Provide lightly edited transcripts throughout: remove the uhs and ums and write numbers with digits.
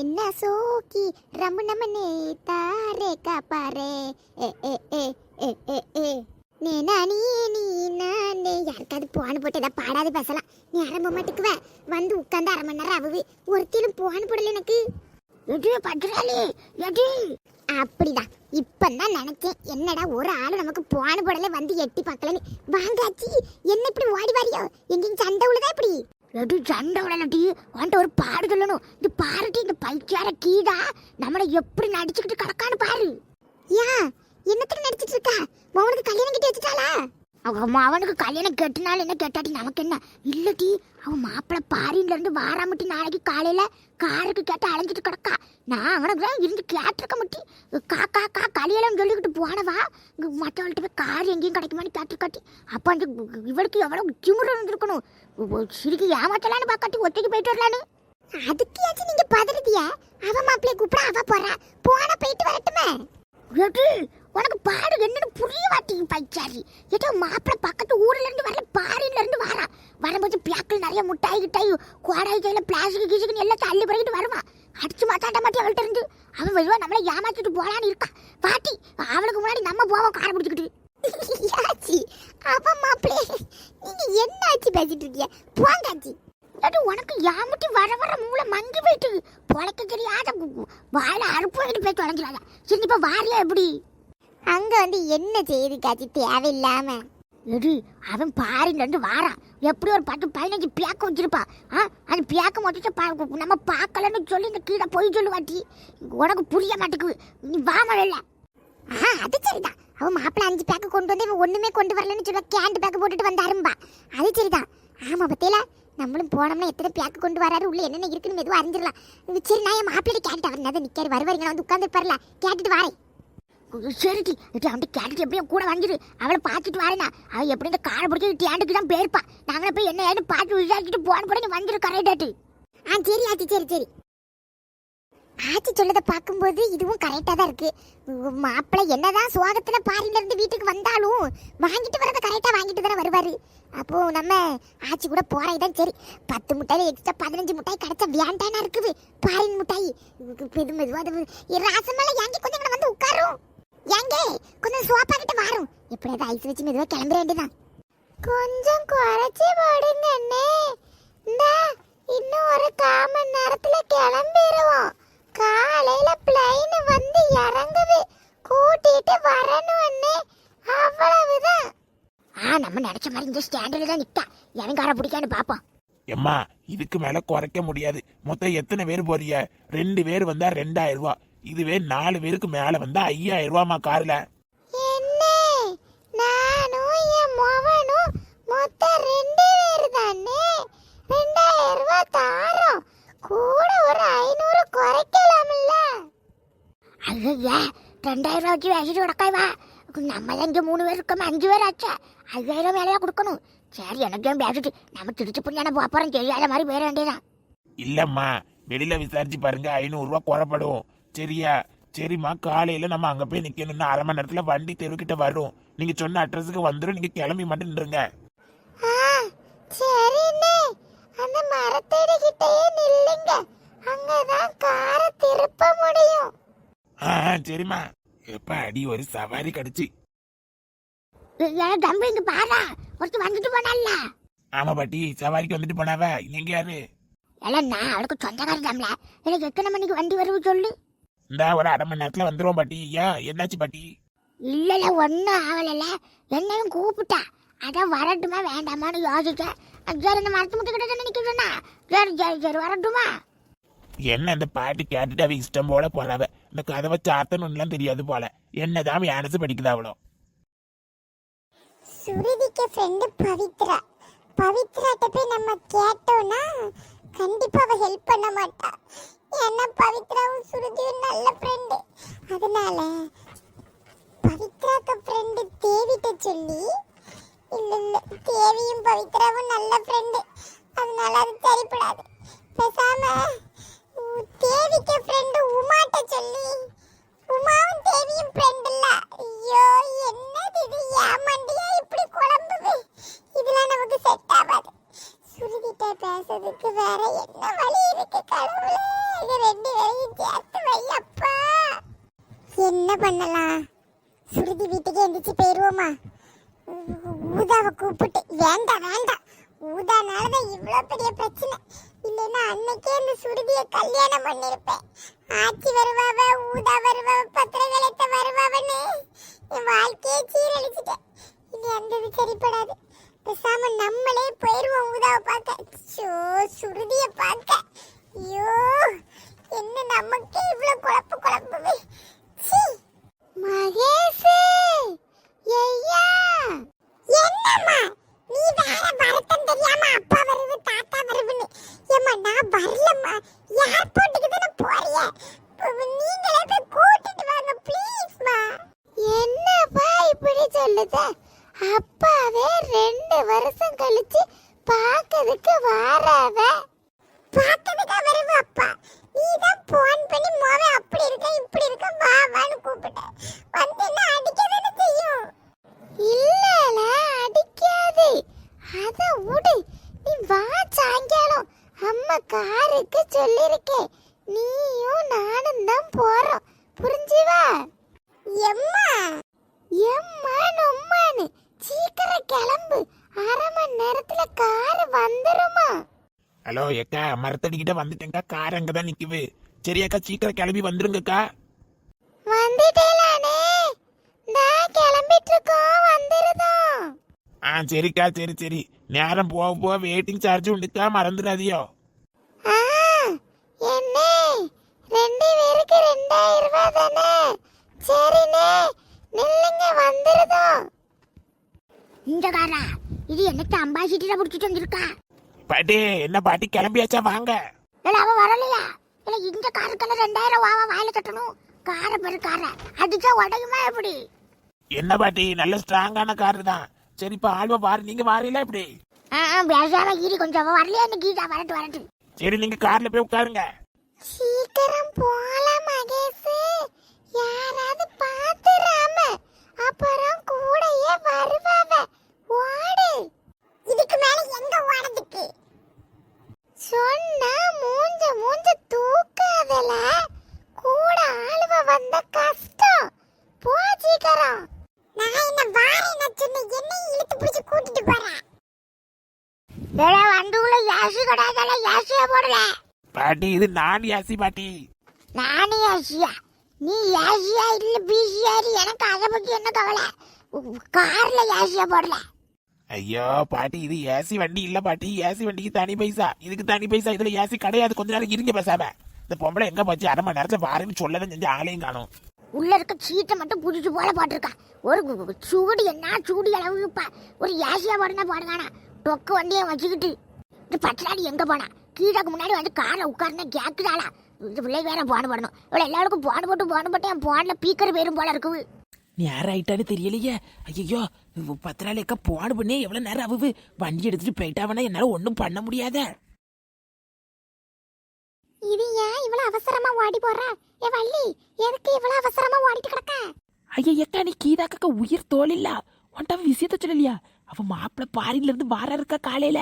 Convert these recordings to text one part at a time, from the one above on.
என்ன சோக்கி ரமணமனே தாரே காப்பாரே ஏ ஏ ஏ ஏ ஏ ஏ நீ நானே நீ நானே யாருக்காவது போன் போட்டு ஏதாவது பாடாது பேசலாம். நீ ஆரம்ப மாட்டுக்குவ வந்து உட்காந்து 1/2 மணி நேரம் ஆகுது. ஒருத்திலும் போன் போடல எனக்கு. எது பட்டுறாளே எது அப்படிதான் இப்பதான் நினைச்சேன். என்னடா ஒரு ஆளு நமக்கு போன் போடல வந்து எட்டி பார்க்கலன்னு. வாங்காச்சி என்ன இப்படி ஓடி வாரியோ? எங்கேயும் சண்டை உள்ளதா இப்படி? எது சண்டை விடலட்டி உன்ட்ட ஒரு பாடு சொல்லணும். இது பாருட்டி இந்த பைக்கார கீதா நம்மளை எப்படி நடிச்சுக்கிட்டு கிடக்கான்னு பாரு. ஏன் என்னத்துக்கு நடிச்சிட்டு இருக்கா? அவனுக்கு கல்யாணம் கட்டி வச்சுட்டாளா? அவனுக்கு கல்யாணம் கட்டினாலும் என்ன கேட்டாட்டி நமக்கு என்ன இல்லட்டி. அவன் மாப்பிள்ள பாரின்ல இருந்து வாராமட்டி நாளைக்கு காலையில காருக்கு கேட்டு அலைஞ்சிட்டு கிடக்கா. நான் அவனுக்கு தான் இருந்து கேட்டிருக்க முட்டி காக்கா கா கல்யாணம் சொல்லிக்கிட்டு போனவா மற்றவள்கிட்ட போய் கார் எங்கேயும் கிடைக்குமான்னு கேட்டிருக்காட்டி. அப்போ அந்த இவளுக்கு எவ்வளவு திமுறை இருந்திருக்கணும். சிரிக்கு ஏமாத்தலான்னு பார்க்காட்டி ஒத்தைக்கு போயிட்டு வரலான்னு. அதுக்கியாச்சும் நீங்க பதறதிய? அவ மாப்பிள்ளைய கூப்பிட அவ போறா. போனா போயிட்டு வரட்டுமே. உனக்கு பாடு என்னன்னு புரிய மாட்டீங்க பைச்சாரி. ஏதோ மாப்பிள்ள பக்கத்து ஊர்ல இருந்து வரல பாரின்ல இருந்து வாரா. வரும்போது பிளாக்கில் நிறைய முட்டாய் கிட்டாய் கோடாய் கையில பிளாஸ்டிக் கீசுக்குன்னு எல்லாம் தள்ளி பறக்கிட்டு வருவான். அடிச்சு மாத்தாட்ட மாட்டி அவள்கிட்ட இருந்து அவன் மெதுவா நம்மளை ஏமாத்திட்டு போலான்னு இருக்கா. பாட்டி அவளுக்கு முன்னாடி நம்ம போவோம் காரை பிடிச்சிக்கிட்டு. அவன் மாப்பிள்ளை நீங்க என்ன ஆச்சு பேசிட்டு இருக்கீங்க? போங்காச்சி. உனக்கு யாமட்டி வர வர மூளை மங்கி போயிட்டு பொழைக்க தெரியாத வாயில அறுப்பு வாங்கிட்டு போய் தொலைஞ்சிடாத. சரி இப்ப வாரியா எப்படி? அங்க வந்து என்ன செய்யுது காட்சி தேவையில்லாம. எடு அவன் பாரில இருந்து வாரான். எப்படி ஒரு 10-15 பேக்க வச்சிருப்பான். அந்த பேக்க மட்டும் நம்ம பார்க்கலன்னு சொல்லி இந்த கீழே போய் சொல்லுவாட்டி. உனக்கு புரிய மாட்டேங்குது. நீ வாமல. அது சரிதான். அவன் மாப்பிள்ள 5 பேக்க கொண்டு வந்து இவன் ஒண்ணுமே கொண்டு வரலன்னு சொல்ல கேண்ட் பேக்க போட்டுட்டு வந்தாரும்பா. அது சரிதான். ஆமா பத்தியில நம்மளும் போனோம்னா எத்தனை பேக்கு கொண்டு வராரு உள்ள என்னென்ன இருக்குன்னு மெதுவாக அறிஞ்சிடலாம். சரி நான் என் மாப்பிள்ளை கேட்டு அவர் தான் நிற்காரு வருவாருங்க வந்து உட்காந்து பாருல கேட்டுட்டு வரேன். சரிடி அவன் கேட்டுட்டு எப்படியும் கூட வந்துடு. அவளை பார்த்துட்டு வரேனா அவள் எப்படி இந்த காரை பிடிச்சி டேண்டுக்கு தான் போயிருப்பா. நாங்களே போய் என்ன ஏன்னு பார்த்து விசாரிச்சுட்டு போன கூட நீ வந்துடு கரெக்டாட்டு. சரி ஆச்சு சரி சரி ஆச்சு சொல்லதை பார்க்கும்போது இதுவும் கரெக்டாக தான் இருக்கு. மாப்பிள்ளை என்னதான் சுவாகத்துல பாரில இருந்து வீட்டுக்கு வந்தாலும் வாங்கிட்டு வரதை கரெக்டாக வாங்கிட்டு தானே வருவாரு. அப்போ நம்ம ஆச்சி கூட போறதுதான் சரி. 10 முட்டாய் எக்ஸ்ட்ரா 15 முட்டாய் கிடைச்சா வேண்டானா இருக்குது. பாரின் முட்டாய் மெதுவா ராசமெல்லாம் ஏங்கி கொஞ்சம் வந்து உட்காரும். ஏங்க கொஞ்சம் சோப்பா கிட்ட வாரும். எப்படியாவது ஐஸ் வச்சு மெதுவா கிளம்புற வேண்டியதான். கொஞ்சம் குறைச்சி போடுங்க அண்ணே. இன்னும் ஒரு 1/4 மணி நேரத்துல கிளம்பிடுவோம். காலையில பிளைன் வந்து இறங்குது. கூட்டிட்டு வரணும் அண்ணே. அவ்வளவுதான். நம்ம நினைச்ச மாதிரி இந்த ஸ்டாண்டில் தான் நிக்கா. எனக்கார பிடிக்கான்னு பாப்போம். எம்மா இதுக்கு மேல குறைக்க முடியாது. மொத்தம் எத்தனை பேர் போறிய? 2 பேர் வந்தா 2000 ரூபா. இதுவே 4 பேருக்கு மேல வந்தா 5000 ரூபாமா கார்ல. என்ன நானும் என் மவனும் மொத்தம் 2 பேர் தானே. 2000 ரூபாய் தாரோம். கூட ஒரு 500 குறைக்கலாம்ல. ஐயா 2000 ரூபாய் வச்சு வச்சுட்டு உடக்காய்வா. நம்ம இங்க 3 பேர் இருக்கோம் 5 பேர் ஆச்சா. 5000 மேலையா கொடுக்கணும். சரி எனக்கு பேசிட்டு நம்ம திருச்சி புண்ணியான போறோம் தெரியாத மாதிரி போயிட வேண்டியதான். இல்லம்மா வெளியில விசாரிச்சு பாருங்க 500 ரூபாய் குறைப்படும். சரியா? சரிம்மா காலையில நம்ம அங்க போய் நிக்கணும். 1/2 மணி நேரத்துல வண்டி தெருக்கிட்ட வரும். நீங்க சொன்ன அட்ரஸுக்கு வந்துடும். நீங்க கிளம்பி மட்டும் நின்றுங்க. சரிண்ணே அந்த மரத்தடி கிட்டயே நில்லுங்க. அங்கதான் காரை திருப்ப முடியும். சரிம்மா. எப்ப அடி ஒரு சவாரி கடிச்சு. தம்பி இங்க பாரா ஒருத்தர் வந்துட்டு போனால. ஆமா பாட்டி சவாரிக்கு வந்துட்டு போனாவ. நீங்க யாரு? நான் அவளுக்கு சொந்தக்காரன் தம்ல. எனக்கு எத்தனை மணிக்கு வண்டி வருது சொல்லு. இந்த ஒரு 1/2 மணி நேரத்துல வந்துருவோம் பாட்டி. ஏன் என்னாச்சு பாட்டி? இல்ல ஒன்னும் ஆவலல. என்னையும் கூப்பிட்டா. அதான் வரட்டுமா வேண்டாமான்னு யோசிச்சேன். சரி இந்த மரத்து முட்டை கிட்ட நிக்க சொன்னா. சரி சரி சரி வரட்டுமா? என்ன இந்த பாட்டு கேட்டுட்டு அவ இஷ்டம் போல போறாவ. இந்த கதவை சாத்தணும்லாம் தெரியாது போல. என்னதான் யானசு படிக்குதா அவ்வளோ. சுருதிக்கு ஃப்ரெண்டு பவித்ரா. பவித்ராட்ட போய் நம்ம கேட்டோம்னா கண்டிப்பா அவ ஹெல்ப் பண்ண மாட்டா. ஏன்னா பவித்ராவும் சுருதியும் நல்ல ஃப்ரெண்டு. அதனால பவித்ராக்கு ஃப்ரெண்டு தேவிட்ட சொல்லி இல்ல தேவியும் பவித்ராவும் நல்ல ஃப்ரெண்டு. அதனால அது சரிப்படாது. பேசாம தேவிக்கு ஃப்ரெண்டு உமாட்ட சொல்லி உமாவும் தேவியும் ஃப்ரெண்ட் இல்ல. ஐயோ என்னது இது ஏமாண்டியா இப்படி குழம்புது. இதெல்லாம் நமக்கு செட் ஆகாது. சுருதிட்ட பேசுறதுக்கு வேற என்ன வழி இருக்கு கடவுளே? இது 2 பேரும் என்ன பண்ணலாம்? சுருதி வீட்டுக்கு எந்திரிச்சு போயிருவோமா? ஊதாவை கூப்பிட்டு வேண்டாம் வேண்டாம், ஊதானாலதான் இவ்வளோ பெரிய பிரச்சனை. இல்லைன்னா அன்னைக்கே இந்த சுருதியை கல்யாணம் பண்ணிருப்பேன். ஆச்சி வருவாவ, ஊதா வருவாவ, பத்திரகலத்தை வருவாவன்னு என் வாழ்க்கையே சீரழிச்சிட்டேன். இனி அந்த இது சரிப்படாது. பேசாம நம்மளே போயிருவோம் ஊதாவை பார்க்க. சுருதியை பார்க்க. ஐயோ, என்ன நமக்கே இவ்வளவு குழப்புமே. மகேஷ், ஐயா, என்னம்மா நீ வேற வரட்டும் தெரியாம அப்பா வருது தாத்தா வருதுன்னு? ஏம்மா நான் வரலம்மா, ஏர்போர்ட்டுக்கு தானே போறிய, நீங்களே போய் கூட்டிட்டு வாங்க ப்ளீஸ்மா. என்னப்பா இப்படி சொல்லுத? அப்பாவே 2 வருஷம் கழிச்சு பார்க்கிறதுக்கு வாராவ. பார்க்கிறதுக்கா வருவ அப்பா? நீதான் போன் பண்ணி மோவே அப்படி இருக்க இப்படி இருக்க வா வான்னு கூப்பிட்ட. வந்து என்ன அடிக்கதானே செய்யும்? இல்லல அடிக்காது, அத விடு. நீ வா சாயங்காலம், அம்மா காருக்கு சொல்லிருக்கேன். நீயும் நானும் தான் போறோம், புரிஞ்சுவா? எம்மா எம்மா நொம்மானு சீக்கிரம் கிளம்பு, 1/2 மணி நேரத்துல கார் வந்துருமா? ஹலோ ஏக்கா, மரத்தடிக்கிட்ட வந்துட்டேங்க்கா, கார் அங்கதான் நிக்குது. சரி அக்கா, சீக்கிரம் கிளம்பி வந்துருங்கக்கா. வந்துட்டேலானே, நான் கிளம்பிட்டு இருக்கோம், வந்துருதோம். சரிக்கா, சரி. நேரம் போக போக வெயிட்டிங் சார்ஜ் உண்டுக்கா, மறந்துடாதியோ. என்ன 2 பேருக்கு 2000 ரூபாய் தானே? சரிண்ணே, நில்லுங்க, வந்துருதோம். இந்த காரா இது என்னத்த அம்பாசிட்டரை பிடிச்சிட்டு வந்திருக்கா? பாட்டி, என்ன பாட்டி கிளம்பியாச்சா? வாங்க. இல்ல அவ வரலையா? இல்ல இந்த காருக்கெல்லாம் 2000 வாவா வாயில தட்டணும். காரை பெரு காரை அடிச்சா உடையுமா எப்படி? என்ன பாட்டி, நல்ல ஸ்ட்ராங்கான காரு தான். சரி, இப்ப ஆழ்வா பாரு, நீங்க வாரீங்களா இப்படி? பேசாம ஈரி கொஞ்சம் அவ வரலையா? இந்த கீதா வரட்டு. சரி, நீங்க கார்ல போய் உட்காருங்க. சீக்கிரம் போலாம் மகேஷ், யாராவது பாத்துறாம அப்புறம் கூடயே வருவாவ. ஓடு. இதுக்கு மேல எங்க ஓடுறதுக்கு? சொன்னா மூஞ்ச தூக்காதல, கூட ஆளுவ வந்த கஷ்டம். போ சீக்கிரம். நான் என்ன வாரேன்னு சொன்ன, என்னை இழுத்து பிடிச்சு கூட்டிட்டு போறேன். வேற வண்டுக்குள்ள யாசி கடாதல, யாசியா போடல. பாட்டி, இது நான் யாசி பாட்டி. நானே யாசியா? நீ யாசியா இல்ல பிசியா? எனக்கு அதை பத்தி என்ன கவலை? கார்ல யாசியா போடல. ஐயோ பாட்டி, இது ஏசி வண்டி இல்ல பாட்டி. ஏசி வண்டிக்கு தனி பைசா, இதுக்கு தனி பைசா. இதுல ஏசி கிடையாது. கொஞ்ச நேரம் இருங்க பேசாம. இந்த பொம்பளை எங்க போச்சு? 1/2 மணி நேரத்துல வாரேன்னு சொல்லதான் செஞ்சு ஆளையும் காணும். உள்ள இருக்க சீட்டை மட்டும் புடிச்சு போல போட்டிருக்கா. ஒரு சூடு என்ன சூடு அளவுப்பா. ஒரு ஏசியா போடனா போடுதானா? டொக்கு வண்டியை வச்சுக்கிட்டு இந்த பச்சலாடி எங்க போனா? கீழக்கு முன்னாடி வந்து காரை உட்கார்னா கேக்குதாளா? இந்த பிள்ளை வேற போன போடணும். இவ்வளவு எல்லாருக்கும் போன போட்டு என் போன்ல பீக்கர் பேரும் போல இருக்குது. நீ யார் ஆயிட்டான்னு தெரியலையே. ஐயோ, 10 நாள் எக்கா போன பண்ணி எவ்வளவு நேரம் ஆகுது? வண்டி எடுத்துட்டு போயிட்டாவனா என்னால ஒன்றும் பண்ண முடியாத. இது ஏன் இவ்வளவு அவசரமா ஓடி போறா? ஏ வள்ளி, எதுக்கு இவ்வளவு அவசரமா ஓடிட்டு கிடக்க? ஐயா எக்கா, நீ கீதாக்கா உயிர் தோல் இல்ல. உன்ட்ட விஷயத்த சொல்லலையா? அவ மாப்பிள்ள பாரில இருந்து வார இருக்கா காலையில.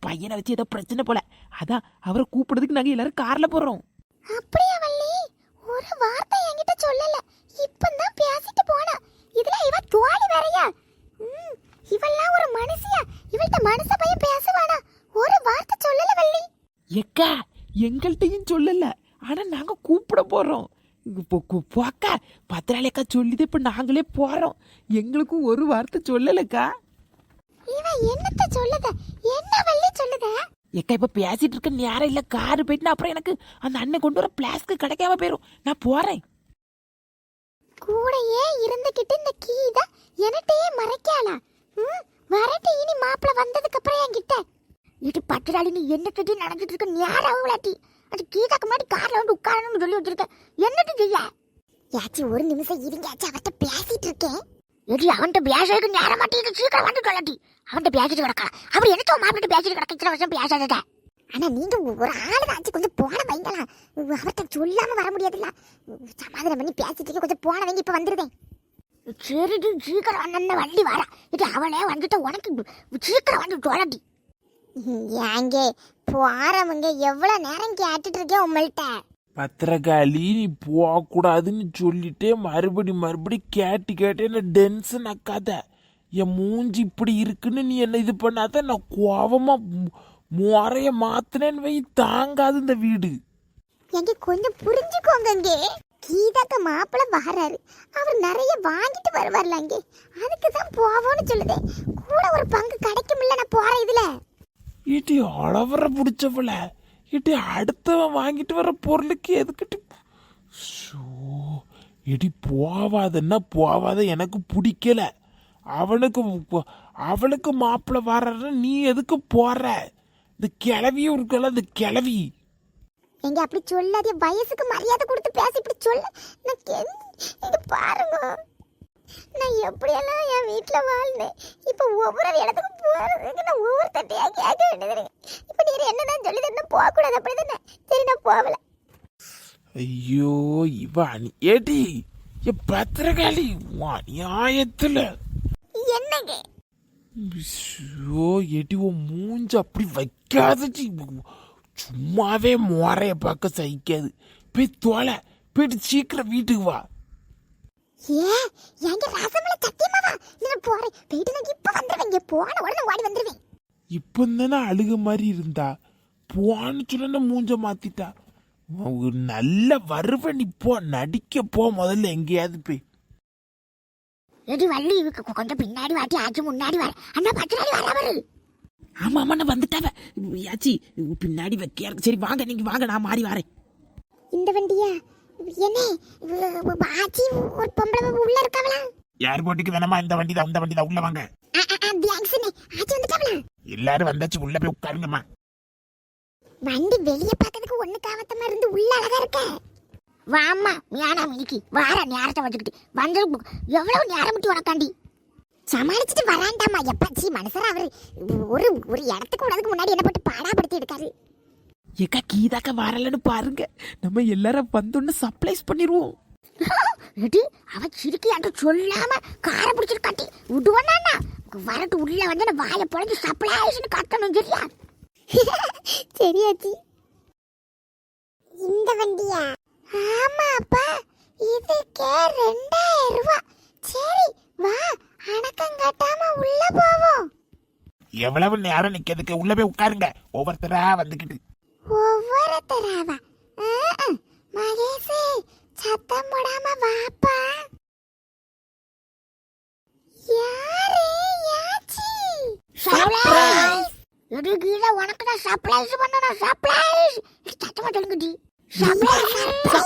பையனை வச்சு ஏதோ பிரச்சனை போல. அதான் அவரை கூப்பிடுறதுக்கு நாங்க எல்லாரும் கார்ல போறோம். அப்படியா வள்ளி? ஒரு வார்த்தை என்கிட்ட சொல்லல. இப்பதான் பேசிட்டு போனா. இதுல இவ தோழி வேறயா? இவெல்லாம் ஒரு மனுஷியா? இவள்கிட்ட மனுஷ பையன் பேசுவானா? ஒரு வார்த்தை சொல்லல வள்ளி. எக்கா, எங்கள்கிட்டையும் சொல்லல. ஆனா நாங்க கூப்பிட போறோம். போக்கா, 10 நாள் எக்கா சொல்லிது. இப்ப நாங்களே போறோம். எங்களுக்கும் ஒரு வார்த்தை சொல்லலக்கா. இவ என்னத்த சொல்லுத? என்ன வள்ளி சொல்லுத? எக்கா, இப்ப பேசிட்டு இருக்க நேரம் இல்ல. காரு போயிட்டு அப்புறம் எனக்கு அந்த அண்ணன் கொண்டு வர பிளாஸ்க்கு கிடைக்காம போயிரும். நான் போறேன். கூடையே இருந்துகிட்டு இந்த கீதா எனட்டையே மறைக்காளா? வரட்டு இனி மாப்பிள்ள வந்ததுக்கு அப்புறம் என்கிட்ட இது பட்டுடாளி நீ என்னட்டு நடந்துட்டு இருக்க நேரம் விளாட்டி. அது கீதாக்கு முன்னாடி கார்ல வந்து உட்காரணும்னு சொல்லி வச்சிருக்க. என்னட்டு செய்ய? யாச்சி ஒரு நிமிஷம் இருங்காச்சு, அவட்ட பேசிட்டு இருக்கேன். எடி அவன்கிட்ட பேசுறதுக்கு நேரம் மாட்டேங்குது. சீக்கிரம் வந்து சொல்லட்டி. அவன்கிட்ட பேசிட்டு கிடக்கலாம். அப்படி எனக்கு மாப்பிட்டு பேசிட்டு கிடக்க. இத்தனை வருஷம் பேசாதத. ஆனா நீங்க ஒரு ஆளு ஆச்சு கொஞ்சம் போன வைங்களா. அவர்கிட்ட சொல்லாம வர முடியாதுல்ல. சமாதானம் பண்ணி பேசிட்டு கொஞ்சம் போன வைங்க. இப்ப வந்துருதேன். சரிடி, சீக்கிரம் வந்த வண்டி வாரா. இது அவளே வந்துட்டு உனக்கு சீக்கிரம் வந்து சொல்லட்டி. ஏங்க போறவங்க எவ்வளவு நேரம் கேட்டுட்டு இருக்கேன் உங்கள்கிட்ட. பத்திரகாளி நீ போகக்கூடாதுன்னு சொல்லிட்டே மறுபடி கேட்டு என்ன டென்ஷன் ஆக்காத. என் மூஞ்சி இப்படி இருக்குன்னு நீ என்ன இது பண்ணாத. நான் கோவமா முறைய மாத்தினேன்னு வை, தாங்காது இந்த வீடு. எங்க கொஞ்சம் புரிஞ்சுக்கோங்க. இங்கே கீதாக்க மாப்பிள்ள வராரு, அவர் நிறைய வாங்கிட்டு வருவார்ல, அங்கே அதுக்கு தான் போவோன்னு சொல்லுதே. கூட ஒரு பங்கு கிடைக்கும்ல நான் போறேன் இதுல. இட்டி அளவர பிடிச்சவள இட்டி அடுத்தவன் வாங்கிட்டு வர பொருளுக்கு எதுக்கிட்டு இடி போவாதன்னா போவாத, எனக்கு பிடிக்கல. அவளுக்கு மாப்பிள்ள வர்ற நீ எதுக்கு போற? இந்த கிளவியும் இருக்கல, இந்த கிளவி. எங்க அப்படி சொல்லாதே, வயசுக்கு மரியாதை கொடுத்து பேசி இப்படி சொல்ல. நான் பாருங்க, நான் எப்படியெல்லாம் என் வீட்டில் வாழ்ந்தேன். இப்போ ஒவ்வொரு இடத்துக்கு போகிறதுக்கு நான் ஒவ்வொரு தட்டையாக கேட்க வேண்டியது. இப்போ நீ என்னதான் சொல்லி தரணும், போகக்கூடாது அப்படி தானே? சரி, நான் போகல. ஐயோ இவ ஏடி பத்திரகாளி நியாயத்துல என்னங்க ஏடி உன் மூஞ்ச அப்படி வைக்காதடி. சும்மாவே முறைய பார்க்க சகிக்காது. போய் தோலை போயிட்டு சீக்கிரம் வீட்டுக்கு வா. எங்க ராசமல சத்தியமாவா? நான் போறேன், போயிட்டு நான் இப்ப வந்துருவேன். போன உடனே ஓடி வந்துருவேன். இப்போ தானே அழுக மாதிரி இருந்தா, போன்னு சொன்ன மூஞ்ச மாத்திட்டா. நல்ல வருவ, நீ போ, நடிக்க போ முதல்ல எங்கேயாவது போய். எடி வள்ளி, இவக்கு கொஞ்சம் பின்னாடி வாட்டி ஆச்சு, முன்னாடி வர அண்ணா பத்திராடி வரவரு. ஆமா ஆமா நான் வந்துட்டாவ யாச்சி, பின்னாடி வைக்கியா இருக்கு. சரி வாங்க, நீங்க வாங்க, நான் மாறி வரேன். இந்த வண்டியா என்ன ஆச்சி? ஒரு பொம்பளை உள்ள இருக்கவளா? யார் போட்டிக்கு வேணாமா? இந்த வண்டி தான், அந்த வண்டி தான். உள்ள வாங்க. ஆச்சி வந்துட்டாவளா? எல்லாரும் வந்தாச்சு, உள்ள போய் உட்காருங்கம்மா. வண்டி வெளிய பார்க்கிறதுக்கு ஒண்ணு காவத்தமா இருந்து உள்ள அழகா இருக்க. வாம்மா மியானா மினிக்கு வார நேரத்தை வச்சுக்கிட்டு வந்து எவ்வளவு நேரம் விட்டு உனக்காண்டி சமாளிச்சுட்டு வராண்டாமா. எப்பாச்சி மனுஷர் அவரு ஒரு ஒரு இடத்துக்கு விடறதுக்கு முன்னாடி என்ன போட்டு பாடாப்படுத்தி எடுக்காரு. ஏக்கா கீதாக்கா வரலன்னு பாருங்க, நம்ம எல்லாரும் வந்தோன்னு சர்ப்ரைஸ் பண்ணிடுவோம். எடி அவ சிரிக்கி என்று சொல்லாம காரை பிடிச்சிட்டு கட்டி விடுவானா? வரட்டு உள்ள வந்து வாயை பொழைஞ்சு சர்ப்ரைஸ்னு கட்டணும். சரியா? சரியாச்சி. இந்த வண்டியா? ஆமா அப்பா, இதுக்கே 2000 ரூபாய். சரி வா, அணக்கம் கட்டாம உள்ள போவோம். எவ்வளவு நேரம் நிக்கிறதுக்கு? உள்ள போய் உட்காருங்க, ஒவ்வொருத்தரா வந்துகிட்டு. ஒவ்வொருத்தராவா? மகேஷே, சத்தம் போடாம வாப்பா. யாரு யாச்சி? சர்ப்ரைஸ். எடி கீழ உனக்கு நான் சர்ப்ரைஸ் பண்ணனும். சர்ப்ரைஸ். சத்தமா சொல்லுங்கடி. சர்ப்ரைஸ்.